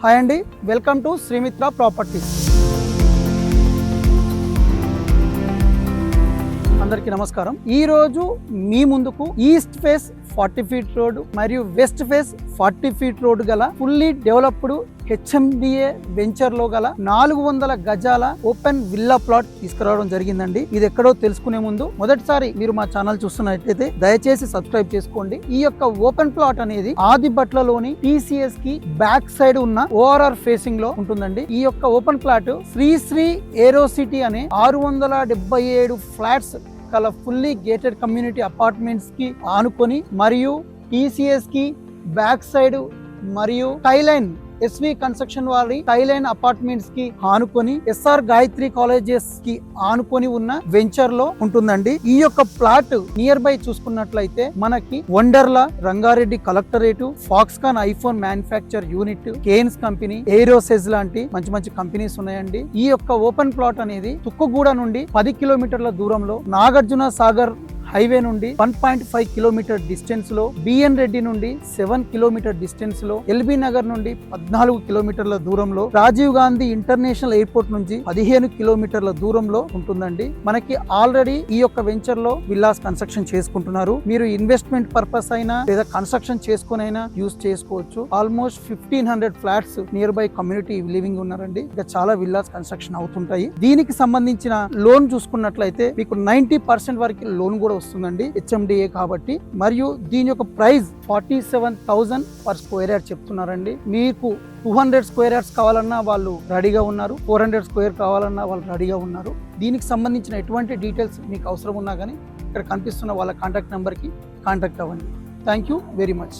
Hi అండి, welcome to Srimitra properties. అందరికీ నమస్కారం. ఈ రోజు మీ ముందుకు ఈస్ట్ ఫేస్ 40 ఫీట్ రోడ్ మరియు వెస్ట్ ఫేస్ 40 ఫీట్ రోడ్ గల ఫుల్లీ డెవలప్డ్ HMDA వెంచర్ లో గల 400 గజాల ఓపెన్ విల్లా ప్లాట్ తీసుకురావడం జరిగిందండి. ఇది ఎక్కడో తెలుసుకునే ముందు మొదటిసారి మీరు మా ఛానల్ చూస్తున్నట్లయితే దయచేసి సబ్స్క్రైబ్ చేసుకోండి. ఈ యొక్క ఓపెన్ ప్లాట్ అనేది ఆదిబట్లలోని TCS కి బ్యాక్ సైడ్ ఉన్న ORR ఫేసింగ్ లో ఉంటుందండి. ఈ యొక్క ఓపెన్ ప్లాట్ శ్రీ ఏరో సిటీ అనే 677 ఫ్లాట్స్ గల ఫుల్లీ గేటెడ్ కమ్యూనిటీ అపార్ట్మెంట్స్ కి ఆనుకొని మరియు TCS కి బ్యాక్ సైడ్ మరియు టైలైన్ SV కన్స్ట్రక్షన్ వారి టైలైన్ అపార్ట్మెంట్స్ కి ఆనుకొని SR గాయత్రి కాలేజెస్ కి ఆనుకొని ఉన్న వెంచర్ లో ఉంటుందండి. ఈ యొక్క ప్లాట్ నియర్ బై చూసుకున్నట్లయితే మనకి Wonderla, Rangareddy collectorate, Foxconn iPhone manufacture unit, Kaynes company, ఏరోసెజ్ లాంటి మంచి మంచి కంపెనీస్ ఉన్నాయండి. ఈ యొక్క ఓపెన్ ప్లాట్ అనేది తుక్కుగూడ నుండి 10 కిలోమీటర్ల దూరంలో, నాగార్జున సాగర్ హైవే నుండి 1.5 కిలోమీటర్ డిస్టెన్స్ లో, BN రెడ్డి నుండి 7 కిలోమీటర్ డిస్టెన్స్ లో, LB నగర్ నుండి 14 కిలోమీటర్ల దూరంలో, రాజీవ్ గాంధీ ఇంటర్నేషనల్ ఎయిర్పోర్ట్ నుంచి 15 కిలోమీటర్ల దూరంలో ఉంటుందండి. మనకి ఆల్రెడీ ఈ యొక్క వెంచర్ లో విల్లాస్ కన్స్ట్రక్షన్ చేసుకుంటున్నారు. మీరు ఇన్వెస్ట్మెంట్ పర్పస్ అయినా లేదా కన్స్ట్రక్షన్ చేసుకునైనా యూజ్ చేసుకోవచ్చు. Almost 1500 flats near by community living ఉన్నారండి. ఇంకా చాలా విల్లాస్ కన్స్ట్రక్షన్ అవుతుంటాయి. దీనికి సంబంధించిన లోన్ చూసుకున్నట్లయితే మీకు 90% వరకు లోన్ కూడా వస్తుందండి, HMDA కాబట్టి. మరియు దీని యొక్క ప్రైస్ 47,000 పర్ స్క్వేర్ యార్డ్ చెప్తున్నారండి. మీకు 200 స్క్వేర్ యార్డ్స్ కావాలన్నా వాళ్ళు రెడీగా ఉన్నారు, 400 స్క్వేర్ కావాలన్నా వాళ్ళు రెడీగా ఉన్నారు. దీనికి సంబంధించిన ఎటువంటి డీటెయిల్స్ మీకు అవసరం ఉన్నా కానీ ఇక్కడ కనిపిస్తున్న వాళ్ళ కాంటాక్ట్ నెంబర్కి కాంటాక్ట్ అవ్వండి. Thank you very much.